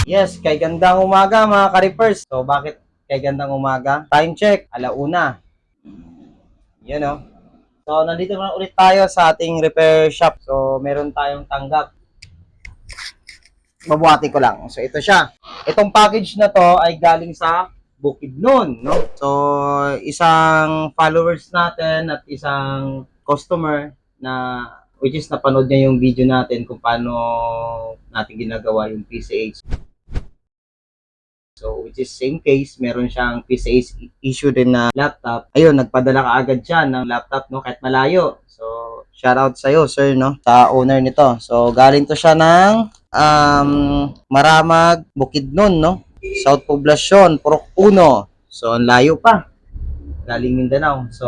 Yes, kay gandang umaga mga ka-reapers. So bakit kay gandang umaga? Time check, alauna. Yun know. So nandito na ulit tayo sa ating repair shop. So meron tayong tanggap. Mabuhati ko lang. So ito siya. Itong package na to ay galing sa Bukidnon, no? So isang followers natin at isang customer na which is napanood niya yung video natin kung paano natin ginagawa yung PCH. So, which is same case, meron siyang PCH issue din na laptop. Ayun, nagpadala ka agad siya ng laptop, no, kahit malayo. So, shout out sa'yo, sir, no, sa owner nito. So, galing to siya ng Maramag, Bukidnon, no, South Poblacion, Purok 1. So, ang layo pa. Galing Mindanao. So,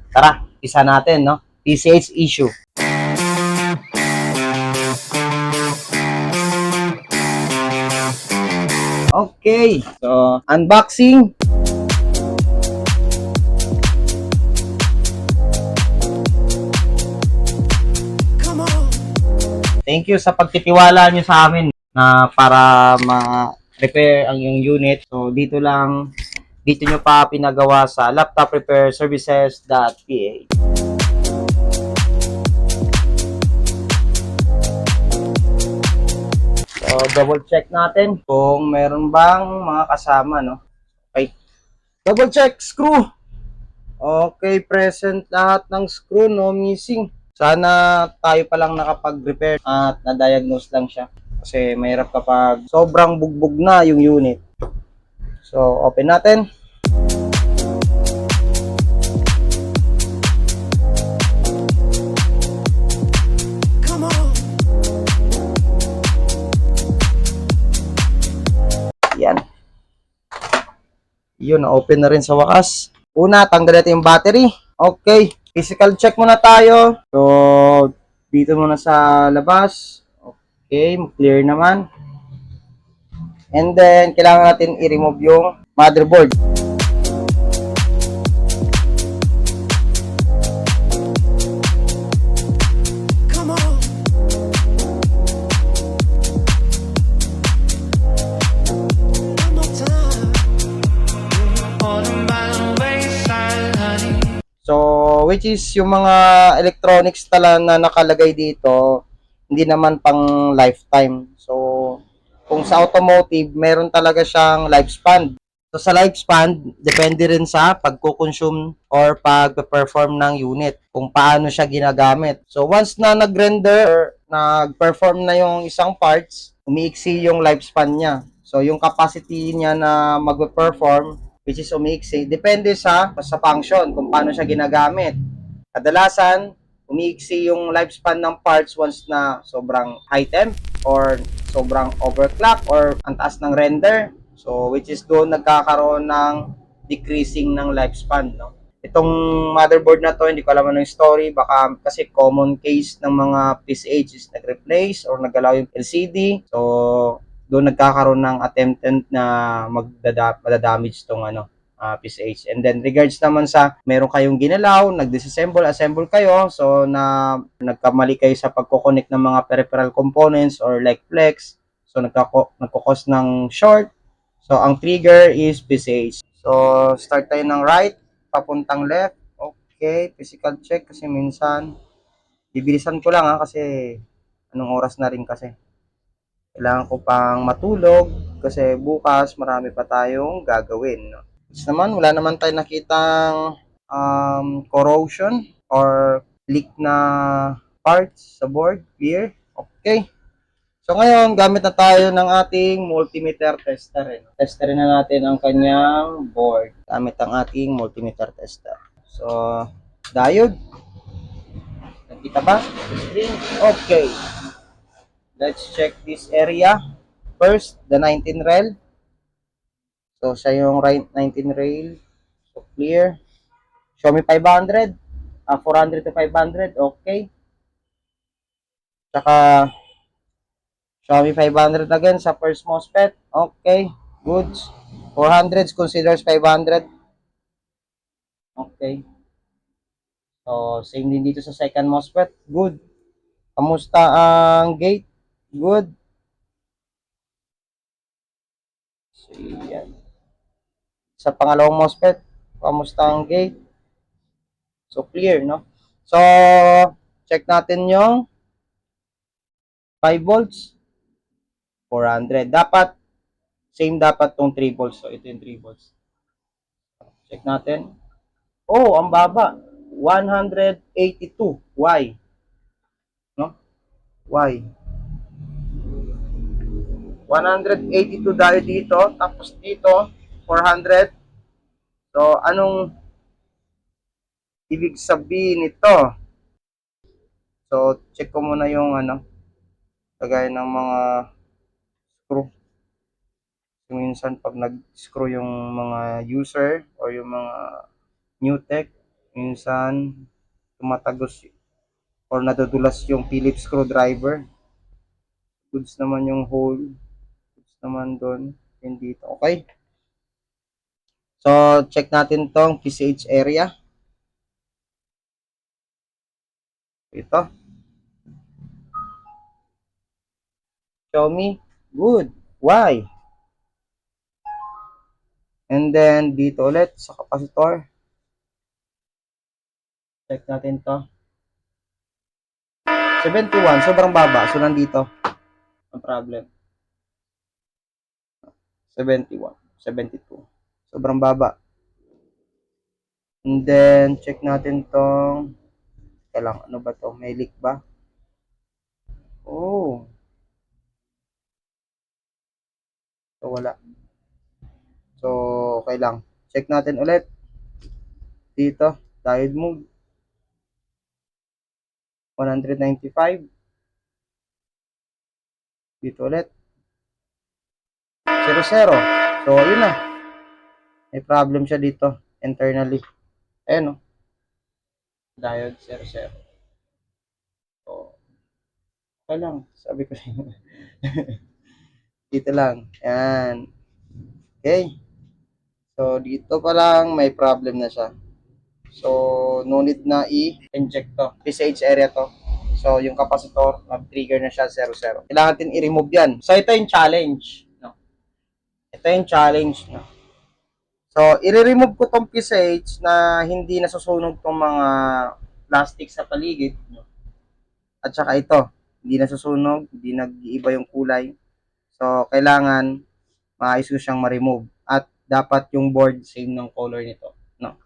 tara, isa natin, no, PCH issue. Okay, so unboxing. Thank you sa pagtitiwala nyo sa amin na para ma-repair ang iyong unit. So dito nyo pa pinagawa sa laptoprepairservices.ph. So double check natin kung meron bang mga kasama, no? Okay. Double check screw. Okay, present lahat ng screw, no missing. Sana tayo pa lang nakapag-repair at na-diagnose lang siya. Kasi mahirap kapag sobrang bugbog na yung unit. So, open natin. Yan. Yun, na-open na rin sa wakas. Una, tanggal natin yung battery. Okay. Physical check muna tayo. So, dito muna sa labas. Okay, clear naman. And then, kailangan natin i-remove yung motherboard. So, which is yung mga electronics tala na nakalagay dito, hindi naman pang lifetime. So, kung sa automotive, meron talaga siyang lifespan. So, sa lifespan, depende rin sa pagko-consume or pag-perform ng unit, kung paano siya ginagamit. So, once na nag-render or nag-perform na yung isang parts, umiiksi yung lifespan niya. So, yung capacity niya na mag-perform, which is umiiksi, depende sa function, kung paano siya ginagamit. Kadalasan, umiiksi yung lifespan ng parts once na sobrang high temp or sobrang overclock or ang taas ng render. So, which is doon nagkakaroon ng decreasing ng lifespan, no? Itong motherboard na to, hindi ko alam anong story. Baka kasi common case ng mga PCH is nag-replace or nagalaw yung LCD. So, doon nagkakaroon ng attempted na madadamage tong PCH. And then regards naman sa meron kayong ginalaw, assemble kayo, so na nagkamali kayo sa pagko-connect ng mga peripheral components or like flex, so nagko-cause ng short. So ang trigger is PCH. So start tayo ng right, papuntang left. Okay, physical check kasi minsan bibilisan ko lang kasi anong oras na rin kasi. Kailangan ko pang matulog kasi bukas marami pa tayong gagawin. No? Tapos naman, wala naman tayo nakitang corrosion or leak na parts sa board. Clear? Okay. So ngayon, gamit na tayo ng ating multimeter tester. Testerin na natin ang kanyang board gamit ang ating multimeter tester. So, diode. Nakita ba? Okay. Let's check this area. First, the 19 rail. So, siya yung 19 rail. So, clear. Show me 500. 400 to 500. Okay. Saka, show me 500 again sa first MOSFET. Okay. Goods. 400 considers 500. Okay. So, same din dito sa second MOSFET. Good. Kamusta ang gate? Good. So, yan. Sa pangalawang MOSFET, kamusta ang gate? So, clear, no? So, check natin yung 5 volts, 400. Dapat, same dapat tong 3 volts. So, ito yung 3 volts. Check natin. Oh, ang baba. 182. Why? No? Why? 182 dahil dito. Tapos dito, 400. So, anong ibig sabihin nito? So, check ko muna yung lagay ng mga screw. Minsan pag nag-screw yung mga user or yung mga new tech, minsan tumatagos or nadudulas yung Phillips screwdriver. Goods naman yung hole. Goods naman doon. Yun dito. Okay. So, check natin tong PCH area. Ito. Show me. Good. Why? And then, dito ulit sa capacitor. Check natin to. 71. Sobrang baba. So, nandito. Ang problem. 71. 72. Sobrang baba. And then, check natin tong lang, ano ba to? May leak ba? Oh. So, wala. So, okay lang. Check natin ulit. Dito, diode mode. 195. Dito ulit. 00. So, yun na. May problem siya dito. Internally. Ayan o. Diode 00. So, okay lang. Sabi ko dito lang. Ayan. Okay. So, dito pa lang may problem na siya. So, no need na i-inject to. PCH area to. So, yung capacitor, mag-trigger na siya 00. Kailangan natin i-remove yan. So, ito yung challenge. No? Ito yung challenge. No? So, i-remove ko tong PCH na hindi nasusunog tong mga plastic sa paligid. No? At saka ito, hindi nasusunog, hindi nag-iiba yung kulay. So, kailangan maayos ko siyang ma-remove. At dapat yung board same ng color nito. No?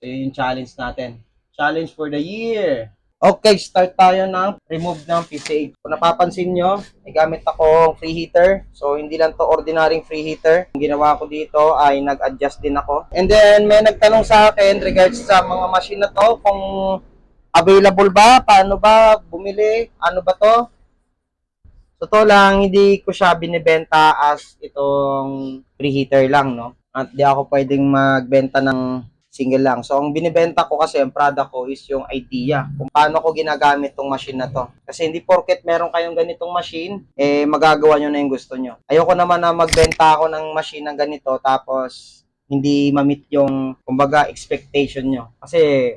So, yun yung challenge natin. Challenge for the year. Okay, start tayo ng remove ng PCH. Kung napapansin nyo, may gamit ako free heater. So, hindi lang to ordinaryong free heater. Ang ginawa ko dito ay nag-adjust din ako. And then, may nagtanong sa akin regards sa mga machine na to, kung available ba, paano ba, bumili, ano ba to. So, to lang, hindi ko siya binibenta as itong free heater lang, no? At di ako pwedeng magbenta ng single lang. So, ang binibenta ko kasi, ang product ko is yung idea kung paano ko ginagamit tong machine na to. Kasi hindi porket meron kayong ganitong machine, magagawa nyo na yung gusto nyo. Ayoko naman na magbenta ako ng machine ng ganito, tapos hindi ma-meet yung, kumbaga, expectation nyo. Kasi,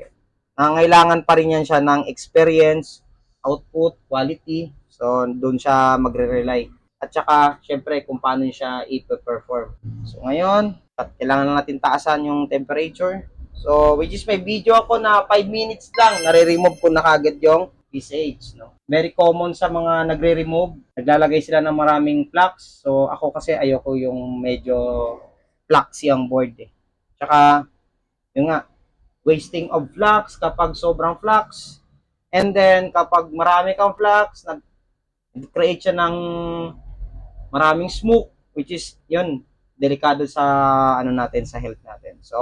nangangailangan pa rin yan siya ng experience, output, quality. So, doon siya magre-rely. At saka, syempre, kung paano siya i-perform. So, ngayon, at kailangan lang natin taasan yung temperature. So, which is may video ako na 5 minutes lang, nare-remove ko na kagad yung PCH, no? Very common sa mga nagre-remove, naglalagay sila ng maraming flux. So, ako kasi ayoko yung medyo fluxy ang board eh. Tsaka, yun nga, wasting of flux kapag sobrang flux. And then, kapag marami kang flux, nag-create siya ng maraming smoke, which is, yun, delikado sa ano natin, sa health natin. So,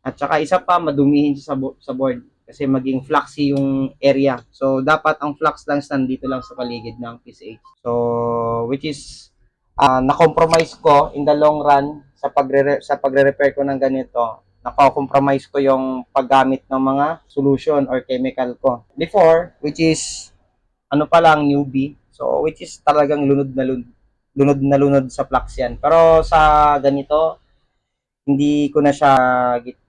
at saka isa pa, madumihin siya sa board kasi maging fluxy yung area. So, dapat ang flux lang nandito lang sa paligid ng PCH. So, which is na-compromise ko in the long run sa pagre-repair ko ng ganito. Nako-compromise ko yung paggamit ng mga solution or chemical ko. Before, which is ano pa lang, newbie. So, which is talagang lunod sa flux yan. Pero sa ganito, hindi ko na siya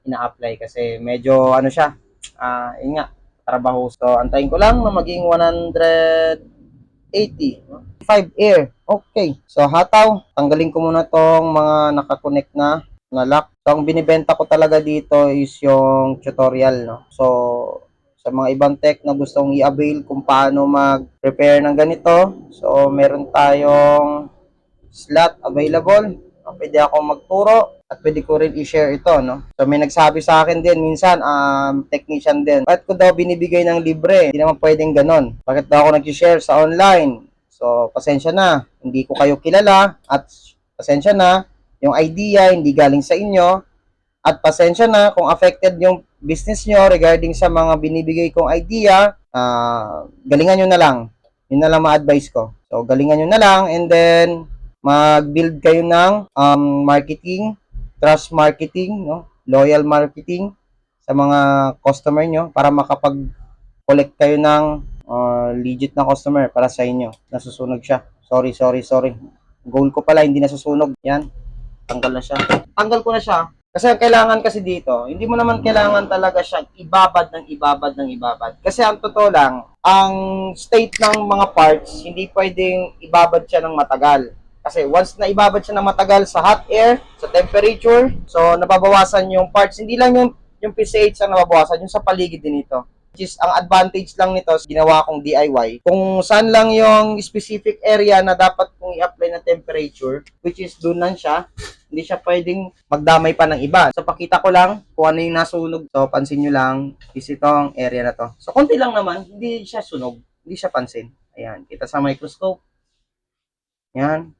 ina-apply kasi medyo ano siya, yun nga, trabaho. So, antayin ko lang na maging 180. 5 air. Okay. So, hataw. Tanggalin ko muna tong mga nakakonect na lock. So, ang binibenta ko talaga dito is yung tutorial, no? So, sa mga ibang tech na gustong i-avail kung paano mag-prepare ng ganito. So, meron tayong slot available. Pwede ako magturo at pwede ko rin i-share ito, no? So, may nagsabi sa akin din minsan, technician din, bakit ko daw binibigay ng libre? Hindi naman pwedeng ganon. Bakit daw ako nag-share sa online? So, pasensya na. Hindi ko kayo kilala at pasensya na. Yung idea hindi galing sa inyo at pasensya na kung affected yung business nyo regarding sa mga binibigay kong idea. Galingan nyo na lang. Yun na lang ma-advise ko. So, galingan nyo na lang and then mag-build kayo ng marketing, trust marketing, no? Loyal marketing sa mga customer nyo para makapag-collect kayo ng legit na customer para sa inyo. Nasusunog siya. Sorry. Goal ko pala, hindi nasusunog. Yan. Tanggal na siya. Tanggal ko na siya. Kasi ang kailangan kasi dito, hindi mo naman kailangan talaga siya ibabad ng ibabad. Kasi ang totoo lang, ang state ng mga parts, hindi pwedeng ibabad siya ng matagal. Kasi once na ibabad siya ng matagal sa hot air, sa temperature, so nababawasan yung parts. Hindi lang yung PCH ang nababawasan, yung sa paligid din ito. Which is, ang advantage lang nito, ginawa kong DIY, kung saan lang yung specific area na dapat kong i-apply na temperature, which is doon lang siya, hindi siya pwedeng magdamay pa ng iba. So, pakita ko lang kung ano yung nasunog. So, pansin nyo lang, is itong area na to. So, konti lang naman, hindi siya sunog, hindi siya pansin. Ayan, kita sa microscope. Ayan.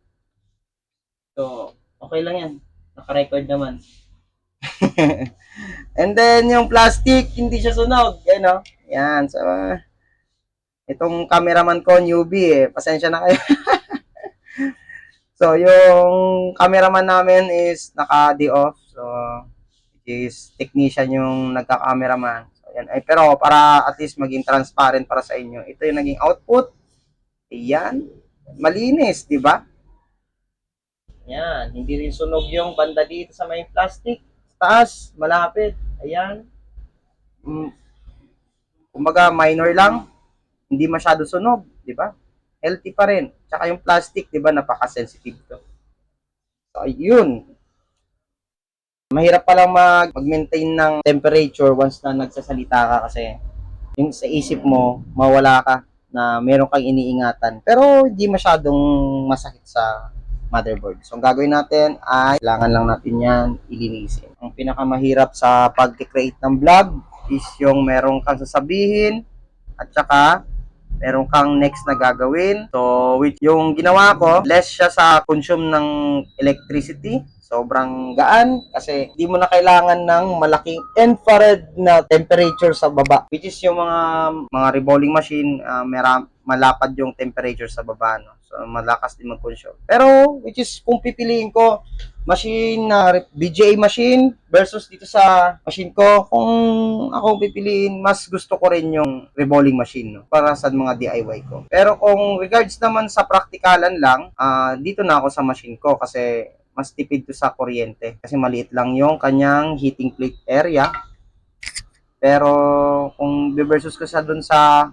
So, okay lang yan. Naka-record naman. And then, yung plastic, hindi siya sunog. Yan, no? Yan. So, itong cameraman ko, newbie eh. Pasensya na kayo. So, yung cameraman namin is naka-day off. So, which is technician yung nagka-cameraman. So, yan. Ay, pero para at least maging transparent para sa inyo. Ito yung naging output. Ayan. Malinis, di ba? Yan. Hindi rin sunog yung banda dito sa may plastic. Taas, malapit. Ayan. Kumbaga, minor lang. Hindi masyado sunog, di ba? Healthy pa rin. Tsaka yung plastic, di ba, napaka-sensitive to. So, ayun. Mahirap palang mag-maintain ng temperature once na nagsasalita ka kasi yung sa isip mo, mawala ka na meron kang iniingatan. Pero hindi masyadong masakit sa motherboard. So, ang gagawin natin ay kailangan lang natin yan ilinisin. Ang pinakamahirap sa pag-create ng vlog is yung meron kang sasabihin at saka meron kang next na gagawin. So, with yung ginawa ko, less siya sa consume ng electricity. Sobrang gaan kasi di mo na kailangan ng malaking infrared na temperature sa baba. Which is yung mga revolving machine, malapad yung temperature sa baba. No? So, malakas din mag-consume. Pero, which is kung pipiliin ko, machine na BGA machine versus dito sa machine ko, kung ako pipiliin, mas gusto ko rin yung revolving machine no, para sa mga DIY ko. Pero kung regards naman sa praktikalan lang, dito na ako sa machine ko kasi mas tipid to sa kuryente kasi maliit lang yung kanyang heating plate area. Pero kung versus ko sa dun sa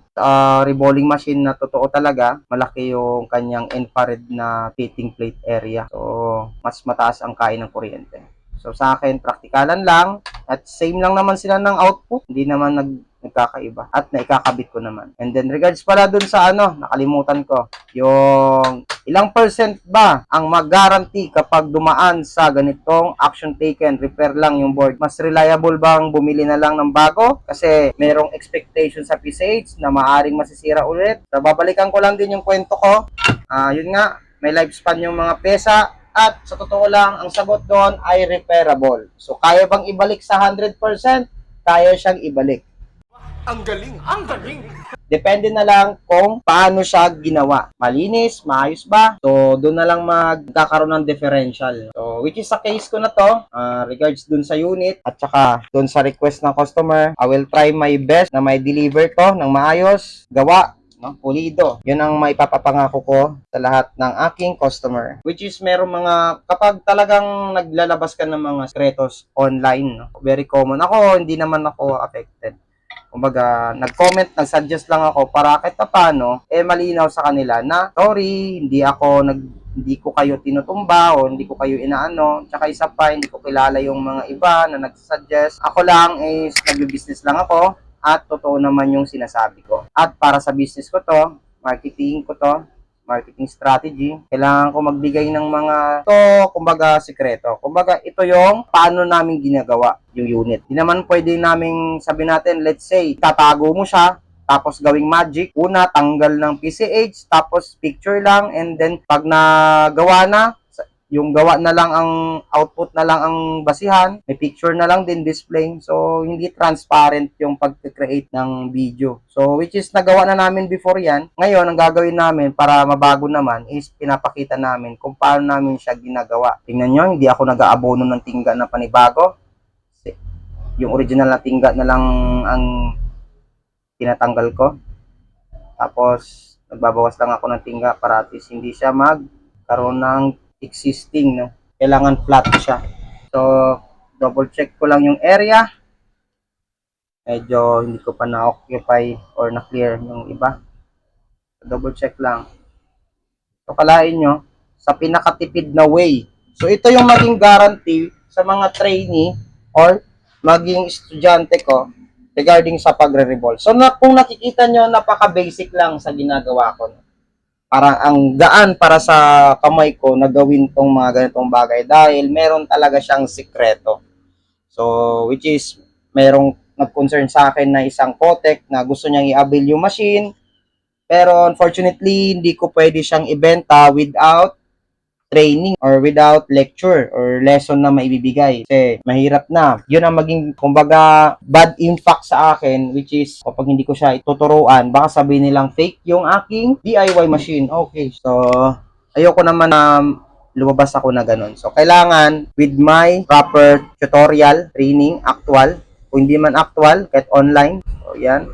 revolving machine na totoo talaga, malaki yung kanyang infrared na heating plate area. So, mas mataas ang kain ng kuryente. So, sa akin, praktikalan lang at same lang naman sila ng output. Hindi naman nagkakaiba at naikakabit ko naman. And then, regards pala dun sa nakalimutan ko, yung ilang percent ba ang mag-guarantee kapag dumaan sa ganitong action taken, repair lang yung board? Mas reliable bang bumili na lang ng bago? Kasi merong expectation sa PCH na maaring masisira ulit. So, babalikan ko lang din yung kwento ko. Yun nga, may lifespan yung mga pesa at sa totoo lang, ang sagot doon ay repairable. So, kaya bang ibalik sa 100%? Kaya siyang ibalik. Ang galing! Ang galing! Depende na lang kung paano siya ginawa. Malinis, maayos ba? So, doon na lang magkakaroon ng differential. So, which is sa case ko na to, regards dun sa unit, at saka dun sa request ng customer, I will try my best na may deliver to ng maayos, gawa, no, pulido. Yun ang maipapapangako ko sa lahat ng aking customer. Which is merong mga, kapag talagang naglalabas ka ng mga sekretos online, no, very common. Ako, hindi naman ako affected. Kumbaga, nag-comment, nag-suggest lang ako para kahit paano, malinaw sa kanila na, sorry, hindi ko kayo tinutumba o hindi ko kayo inaano. Tsaka isa pa, hindi ko kilala yung mga iba na nag-suggest. Ako lang is nag-business lang ako at totoo naman yung sinasabi ko. At para sa business ko to, marketing strategy, kailangan ko magbigay ng mga kumbaga sikreto. Kumbaga ito yung paano namin ginagawa yung unit. Di naman pwede naming sabi natin, let's say, tatago mo siya, tapos gawing magic. Una, tanggal ng PCH, tapos picture lang, and then pag nagawa na, yung gawa na lang ang output na lang ang basihan, may picture na lang din display. So, hindi transparent yung pag-create ng video. So, which is nagawa na namin before yan. Ngayon, ang gagawin namin para mabago naman is pinapakita namin kung paano namin siya ginagawa. Tingnan nyo, hindi ako nag-aabono ng tingga na panibago. Yung original na tingga na lang ang tinatanggal ko. Tapos, nagbabawas lang ako ng tingga para at least hindi siya magkaroon ng existing, no? Kailangan flat siya. So, double check ko lang yung area. Medyo hindi ko pa na-occupy or na-clear yung iba. So, double check lang. So, kalain nyo, sa pinakatipid na way. So, ito yung maging guarantee sa mga trainee or maging estudyante ko regarding sa pagre-revolve. So, kung nakikita nyo, napaka-basic lang sa ginagawa ko. Parang ang gaan para sa kamay ko na gawin tong mga ganitong bagay dahil meron talaga siyang sikreto. So, which is, merong nag-concern sa akin na isang Kotek na gusto niyang i-avail yung machine. Pero unfortunately, hindi ko pwede siyang ibenta without training or without lecture or lesson na maibibigay. Kasi mahirap na. Yun ang maging, kumbaga, bad impact sa akin, which is, kapag hindi ko siya ituturuan, baka sabihin nilang fake yung aking DIY machine. Okay. So, ayoko naman na lumabas ako na ganun. So, kailangan, with my proper tutorial, training, actual, kung hindi man actual, kahit online. So, yan.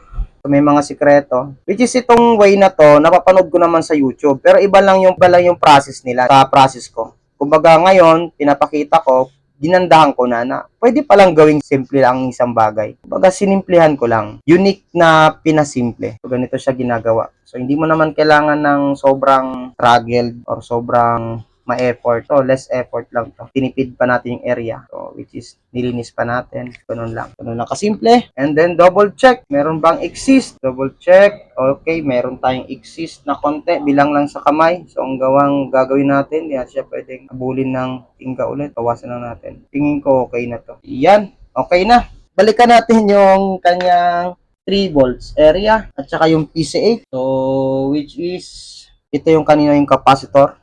So, may mga sikreto. Which is itong way na to, napapanood ko naman sa YouTube. Pero iba lang yung process nila sa process ko. Kumbaga ngayon, pinapakita ko, ginandahan ko na pwede palang gawing simple lang ang isang bagay. Kumbaga sinimplihan ko lang. Unique na pinasimple. So, ganito siya ginagawa. So, hindi mo naman kailangan ng sobrang struggle or sobrang ma-effort. So, less effort lang to. Tinipid pa natin yung area. So, which is, nilinis pa natin. Ganun lang. Ganun lang kasimple. And then, double check. Meron bang exist? Double check. Okay, meron tayong exist na konti. Bilang lang sa kamay. So, ang gagawin natin, yan siya pwedeng abulin ng tingga ulit. Bawasan lang natin. Tingin ko okay na to. Yan. Okay na. Balikan natin yung kanyang 3 volts area at saka yung PCA. So, which is, ito yung kanina yung capacitor.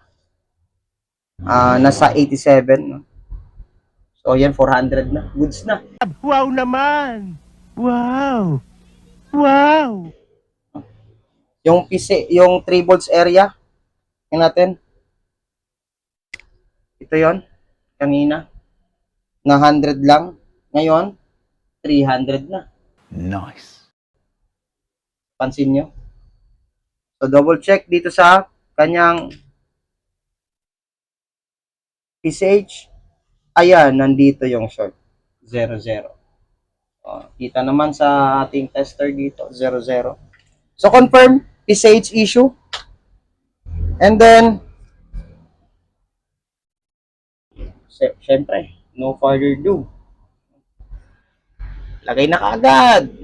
Nasa 87, no? So, yan, 400 na. Goods na. Wow naman! Wow! Wow! Yung PC, yung 3 volts area, yan natin. Ito yon kanina. Na 100 lang. Ngayon, 300 na. Nice. Pansin nyo? So, double check dito sa kanyang PCH. Ayan, nandito yung short. 00. Kita naman sa ating tester dito, 00. So, confirm, PCH issue. And then, syempre, no further ado. Lagay na kaagad.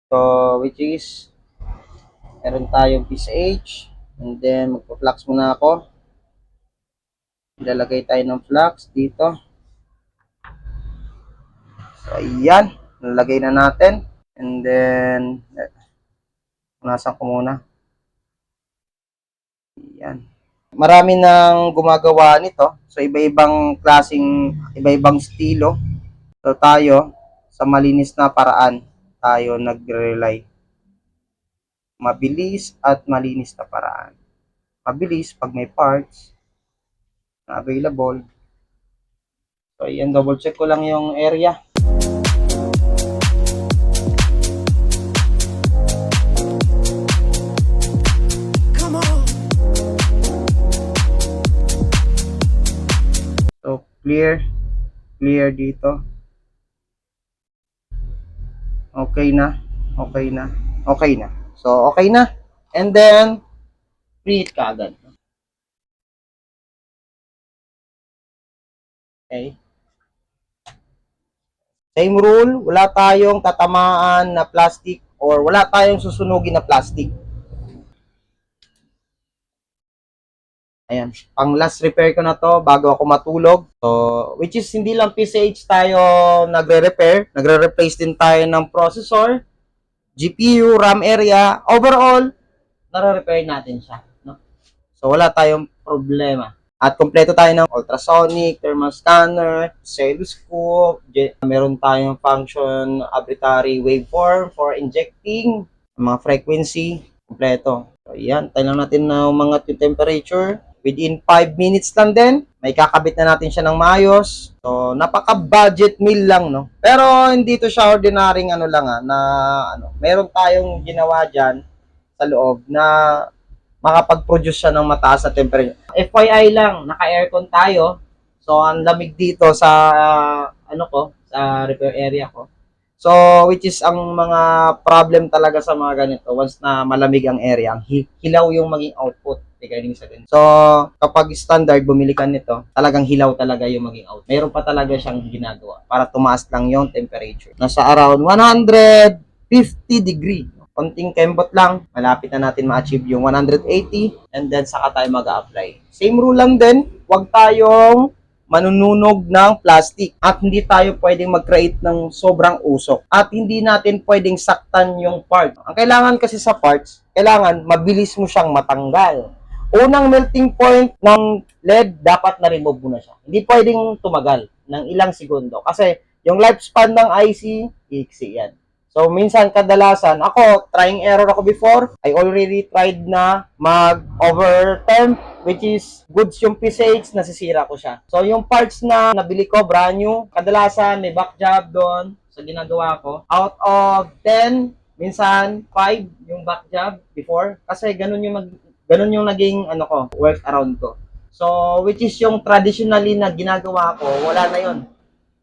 So, which is, meron tayong PCH. And then, magpa-flux muna ako. Ilalagay tayo ng flux dito. So, ayan. Nalagay na natin. And then, punasan ko muna. Ayan. Marami nang gumagawa nito. So, iba-ibang klaseng, iba-ibang estilo. So, tayo, sa malinis na paraan, tayo nagre-rely. Mabilis at malinis na paraan. Mabilis pag may parts na available. So, ayan, double check ko lang yung area. Come on. So, clear. Clear dito. Okay na. Okay na. Okay na. So, okay na. And then, preheat ka agad. Okay. Same rule, wala tayong tatamaan na plastic or wala tayong susunugin na plastic. Ayan, pang last repair ko na to bago ako matulog. So, which is hindi lang PCH tayo nagre-repair, nagre-replace din tayo ng processor, GPU, RAM area, overall, nare-repair natin siya. No? So, wala tayong problema. At kompleto tayo ng ultrasonic, thermal scanner, oscilloscope, meron tayong function arbitrary waveform for injecting, mga frequency, kompleto. So, yan, tayo lang natin na mga temperature. Within 5 minutes lang din, may kakabit na natin siya ng maayos. So, napaka-budget meal lang, no? Pero, hindi to siya ordinaryong ano lang, na, meron tayong ginawa dyan sa loob na makapag-produce siya ng mataas na temperature. FYI lang, naka-aircon tayo. So, ang lamig dito sa, sa repair area ko. So, which is ang mga problem talaga sa mga ganito, once na malamig ang area, ang hilaw yung maging output. So, kapag standard, bumili ka nito, talagang hilaw talaga yung maging output. Meron pa talaga siyang ginagawa para tumaas lang yung temperature. Nasa around 150 degree. Konting kembot lang, malapit na natin ma-achieve yung 180 and then saka tayo mag-a-apply. Same rule lang din, huwag tayong manununog ng plastic at hindi tayo pwedeng mag-create ng sobrang usok at hindi natin pwedeng saktan yung part. Ang kailangan kasi sa parts, kailangan mabilis mo siyang matanggal. Unang melting point ng LED, dapat na-remove mo na siya. Hindi pwedeng tumagal ng ilang segundo kasi yung lifespan ng IC, iksi yan. So, minsan, kadalasan, ako, trying error ako before, I already tried na mag-overturn, which is goods yung PCH, nasisira ko siya. So, yung parts na nabili ko, brand new, kadalasan, may back job doon sa ginagawa ko. Out of 10, minsan, 5 yung back job before, kasi ganun yung naging, work around ko. So, which is yung traditionally na ginagawa ko, wala na yun.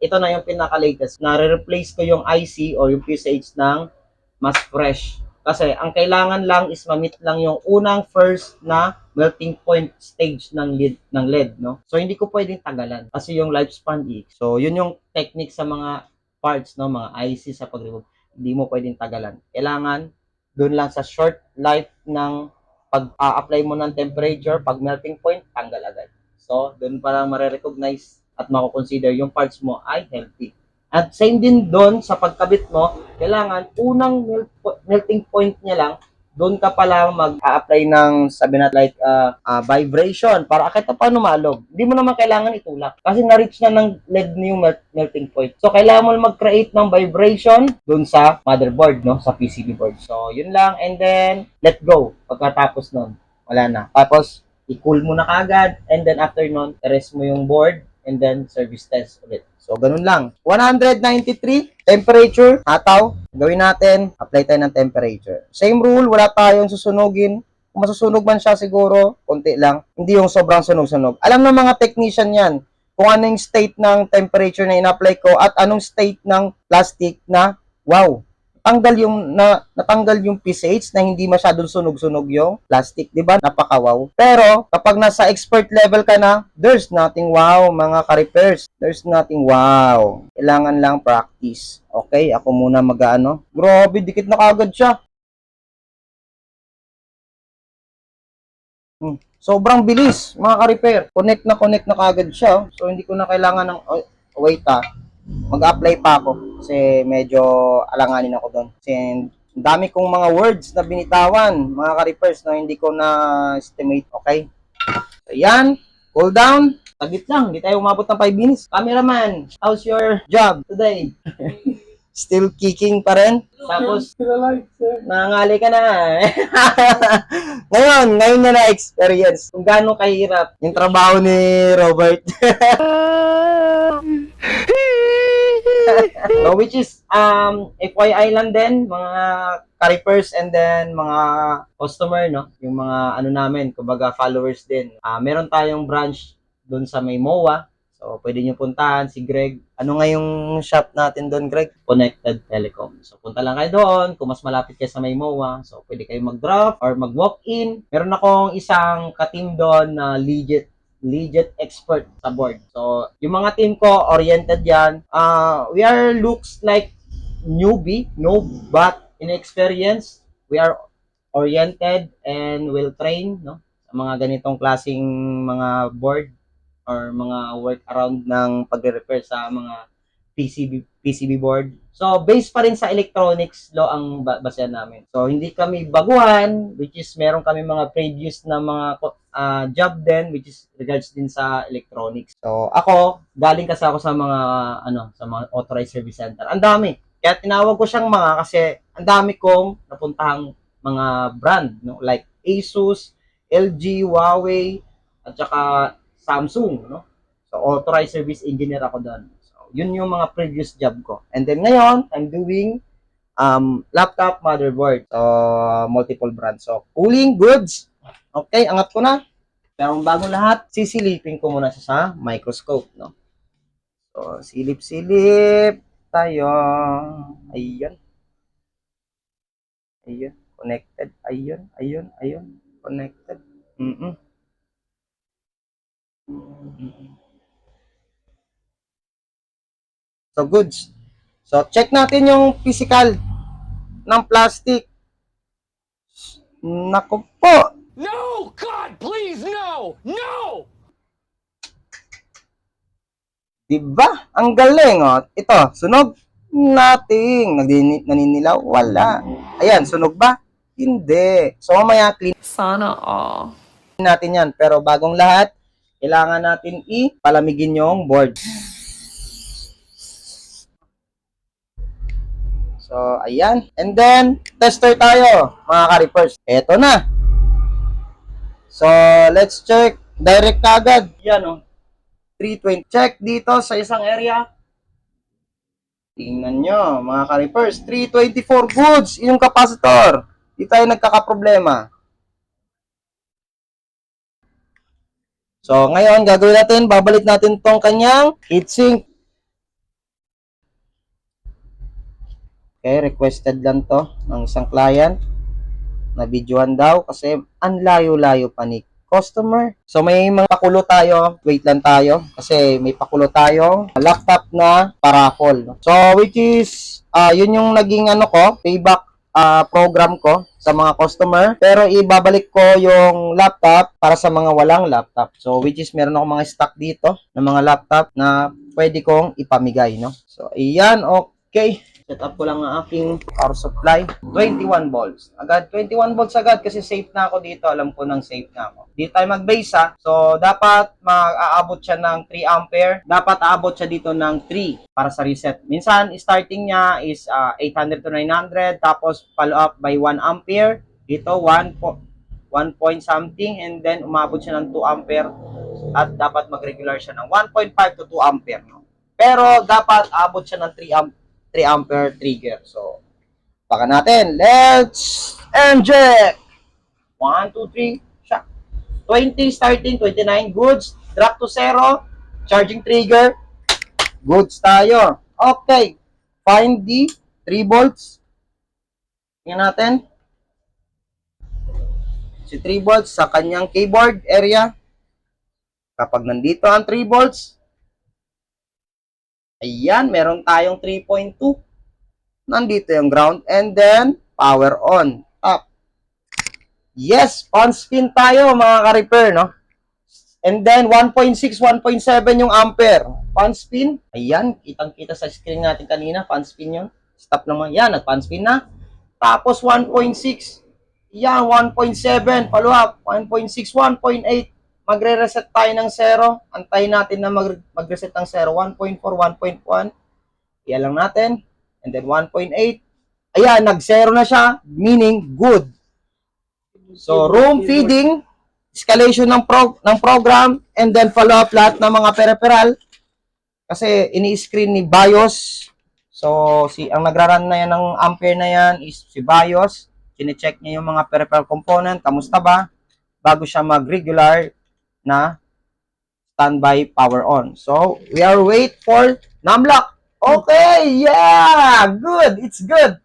Ito na yung pinaka-latest. Na-replace ko yung IC or yung PCH ng mas fresh. Kasi ang kailangan lang is ma-meet lang yung unang first na melting point stage ng LED, no? So hindi ko pwedeng tagalan kasi yung lifespan So yun yung technique sa mga parts, no, mga IC sa pag-remove. Hindi mo pwedeng tagalan. Kailangan doon lang sa short life ng pag-apply mo ng temperature, pag melting point, tanggal agad. So doon pa lang mare-recognize at mako-consider yung parts mo ay healthy. At same din doon sa pagkabit mo, kailangan unang melting point niya lang, doon ka pa lang mag-a-apply ng sabi na like vibration para kahit paano malog. Hindi mo naman kailangan itulak kasi na-reach na ng LED yung melting point. So kailangan mo mag-create ng vibration doon sa motherboard, no, sa PCB board. So yun lang and then let go pagkatapos nun. Wala na. Tapos i-cool mo na kagad and then after nun, rest mo yung board and then service test ulit. So, ganun lang. 193, temperature, hataw. Gawin natin, apply tayo ng temperature. Same rule, wala tayong susunugin. Kung masusunog man siya siguro, konti lang. Hindi yung sobrang sunog-sunog. Alam ng mga technician yan kung anong state ng temperature na in-apply ko at anong state ng plastic na, wow, natanggal yung PCH na hindi masyadong sunog-sunog yung plastic, 'di ba? Napaka-wow. Pero kapag nasa expert level ka na, there's nothing wow, mga ka-repairs. There's nothing wow. Kailangan lang practice. Okay, ako muna mag-ano. Grabe, dikit na kagad siya. Sobrang bilis, mga ka-repair. Connect na kagad siya. So hindi ko na kailangan ng wait mag-apply pa ako kasi medyo alanganin ako doon. Kasi dami kong mga words na binitawan, mga ka-repairs na hindi ko na-estimate, okay? So, yan, cool down. Saglit lang, hindi tayo umabot ng 5 minutes. Cameraman, how's your job today? Still kicking pa rin? Tapos, nangangali ka na. ngayon na na-experience kung gaano kahirap yung trabaho ni Robert. So, which is, FYI lang din, mga ka-repairs and then mga customer, no? Yung mga namin, kumbaga followers din. Meron tayong branch doon sa may MOA. So, So, pwede nyo puntahan si Greg. Ano nga yung shop natin doon, Greg? Connected Telecom. So, punta lang kayo doon. Kung mas malapit kayo sa may MOA, so pwede kayo mag-draft or mag-walk-in. Meron akong isang ka-team doon na legit expert sa board. So, yung mga team ko, oriented yan. We are looks like newbie, no, but in experience, we are oriented and will train, no, sa mga ganitong klaseng mga board or mga work around ng pagre-repair sa mga PCB board. So, based pa rin sa electronics law ang basehan namin. So, hindi kami baguhan, which is meron kami mga previous na mga job din, which is regards din sa electronics. So, ako, galing kasi ako sa mga, sa mga authorized service center. Ang dami. Kaya tinawag ko siyang mga kasi ang dami kong napuntahang mga brand, no? Like Asus, LG, Huawei, at saka Samsung, no? So, authorized service engineer ako doon. So, yun yung mga previous job ko. And then ngayon, I'm doing laptop motherboard. So, multiple brands. So, cooling goods. Okay, angat ko na. Pero bago lahat, sisilipin ko muna siya sa microscope, no? So, silip-silip tayo. Ayun. Ayun. Connected. Ayun. Connected. So, goods. So, check natin yung physical ng plastic. Naku po. No! God, please, no! No! Diba? Ang galing, oh. Ito, sunog? Nothing. Naninilaw? Wala. Ayan, sunog ba? Hindi. So, mamaya clean Sana all. natin yan. Pero bagong lahat, kailangan natin palamigin yung board. So, ayan. And then, tester tayo, mga ka-reapers. Eto na. So, let's check. Direct agad. Yan, oh. 320. Check dito sa isang area. Tingnan nyo, mga ka-reapers. 324 goods. Yung capacitor. Di tayo nagkakaproblema. So, ngayon, gagawin natin, babalik natin tong kanyang heatsink. Okay, requested lang to ng isang client na videohan daw kasi ang layo-layo pa ni customer. So, may mga pakulo tayo. Wait lang tayo kasi may pakulo tayo. Laptop na paraffol. So, which is, yun yung naging payback program ko sa mga customer. Pero ibabalik ko yung laptop para sa mga walang laptop. So, which is meron ako mga stock dito ng mga laptop na pwede kong ipamigay, no? So, iyan, okay. Set up ko lang ang aking power supply. 21 volts. Agad, 21 volts agad kasi safe na ako dito. Alam ko nang safe na ako. Di tayo mag-base ha. So, dapat mag-aabot siya ng 3 ampere. Dapat aabot siya dito ng 3 para sa reset. Minsan, starting niya is 800 to 900. Tapos, follow up by 1 ampere. Dito, 1 point something. And then, umabot siya ng 2 ampere. At dapat mag-regular siya ng 1.5 to 2 ampere. No? Pero, dapat aabot siya ng 3 ampere trigger. So, baka natin. Let's inject! 1, 2, 3, shock. 20 starting, 29, goods. Drop to 0. Charging trigger. Goods tayo. Okay. Find the 3 volts. Tingnan natin. Si 3 volts sa kanyang keyboard area. Kapag nandito ang 3 volts, ayan, meron tayong 3.2. Nandito yung ground. And then, power on. Up. Yes, on spin tayo mga ka-repair, no? And then, 1.6, 1.7 yung ampere. Fan spin. Ayan, kitang-kita sa screen natin kanina. Fan spin yun. Stop naman. Yan, nag-fan spin na. Tapos, 1.6. Yan, 1.7. Follow up. 1.6, 1.8. Magre-reset tayo ng 0. Antayin natin na mag-reset ng 0. 1.4, 1.1. Iyan lang natin. And then 1.8. Ayan, nag-0 na siya. Meaning, good. So, room feeding, escalation ng program, and then follow up lahat ng mga peripheral. Kasi ini-screen ni BIOS. So, ang nagra-run na yan ng ampere na yan is si BIOS. Sine-check niya yung mga peripheral component. Kamusta ba? Bago siya mag-regular na standby power on. So, we are wait for numlock. Okay, yeah, good, it's good.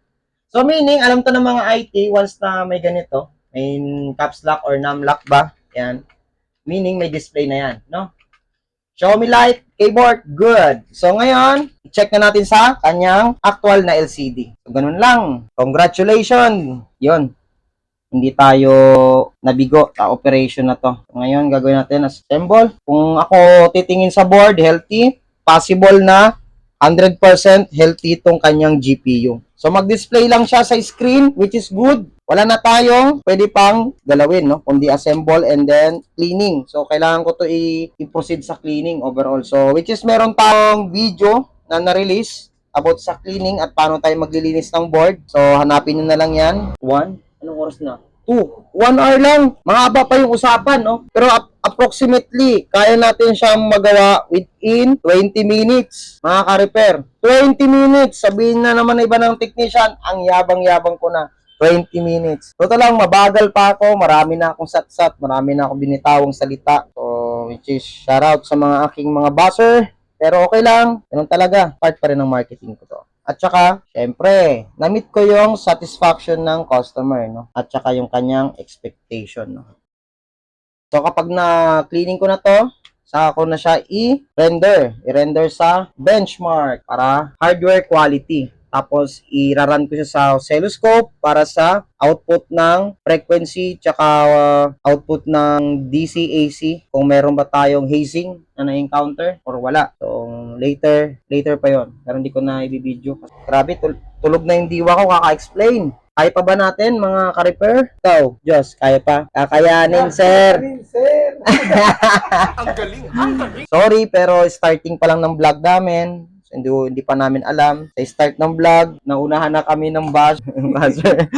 So, meaning, alam to ng mga IT, once na may ganito, may caps lock or numlock ba, yan, meaning may display na yan, no? Show me light, keyboard, good. So, ngayon, check na natin sa kanyang actual na LCD. So, ganun lang. Congratulations! Yun. Hindi tayo nabigo sa operation na to. So, ngayon, gagawin natin assemble. Kung ako titingin sa board, healthy, possible na 100% healthy itong kanyang GPU. So, mag-display lang siya sa screen, which is good. Wala na tayong pwede pang galawin, no? Kundi assemble and then cleaning. So, kailangan ko to i-proceed sa cleaning overall. So, which is meron tayong video na na-release about sa cleaning at paano tayo maglilinis ng board. So, hanapin nyo na lang yan. 1. Anong oras na? 2. 1 hour lang. Mahaba pa yung usapan, no? Pero approximately, kaya natin siyang magawa within 20 minutes. Mga ka-repair. 20 minutes. Sabihin na naman na iba ng technician, ang yabang-yabang ko na. 20 minutes. Totoo lang, mabagal pa ako. Marami na akong sat-sat. Marami na akong binitawang salita. So, which is shoutout sa mga aking mga buzzer. Pero okay lang. Ganun talaga. Part pa rin ng marketing ko to. At saka, syempre, na-meet ko yung satisfaction ng customer, no? At saka yung kanyang expectation, no? So, kapag na-cleaning ko na to, saka ko na siya i-render. I-render sa benchmark para hardware quality. Tapos, i-run ko siya sa oscilloscope para sa output ng frequency tsaka output ng DC-AC kung meron ba tayong hazing na na-encounter or wala. So, later pa yon. Pero hindi ko na i-video. Grabe, tulog na yung diwa ko kaka-explain. Kaya pa ba natin, mga ka-repair? Ikaw, Diyos, kaya pa? Kakayanin, sir. Ang galing, ang galing. Sorry, pero starting pa lang ng vlog namin. So, hindi pa namin alam. Sa start ng vlog, naunahan na kami ng buzzer.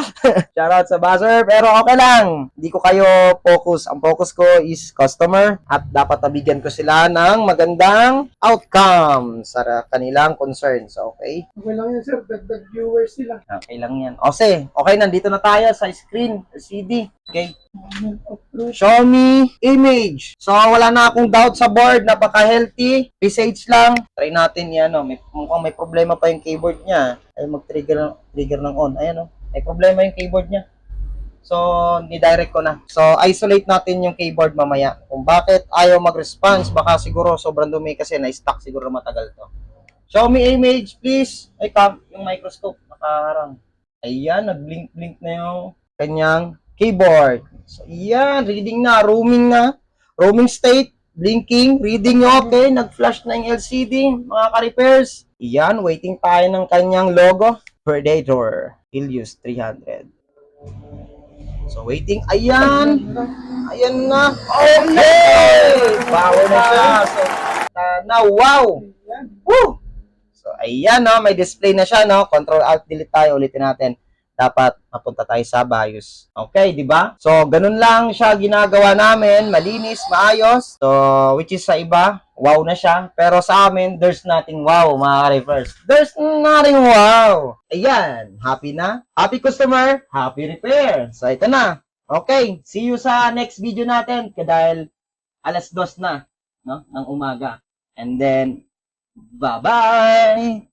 Shoutout sa buzzer, pero okay lang. Hindi ko kayo focus. Ang focus ko is customer at dapat nabigyan ko sila ng magandang outcome sa kanilang concerns. Okay? Okay lang yan, sir. Dagdag viewers sila. Okay lang yan. Okay, nandito na tayo sa screen, CD. Okay. Show me image. So, wala na akong doubt sa board. Napaka-healthy. Visage lang. Try natin yan. Mukhang may problema pa yung keyboard niya. Ay, mag-trigger ng on. Ayan, may problema yung keyboard niya. So, ni-direct ko na. So, isolate natin yung keyboard mamaya. Kung bakit ayaw mag-response, baka siguro sobrang dumi kasi na-stuck siguro matagal to. Show me image, please. Ay, yung microscope. Nakaharang. Ayan, nag-blink-blink na yung kanyang keyboard. So, ayan, reading na, roaming state, blinking, reading okay, nag-flash na yung LCD, mga ka-repairs. Ayan, waiting tayo ng kanyang logo, Predator, Helios 300. So, waiting, ayan na, okay! Power na siya. So, now, wow! Woo! So, ayan, may display na siya, Control-Alt-Delete tayo, ulitin natin. Dapat mapunta tayo sa BIOS. Okay, di ba? So, ganun lang siya ginagawa namin. Malinis, maayos. So, which is sa iba, wow na siya. Pero sa amin, there's nothing wow, mga reverse. There's nothing wow. Ayan, happy na. Happy customer, happy repair. So, ito na. Okay, see you sa next video natin. Dahil 2:00 na, ng umaga. And then, bye-bye!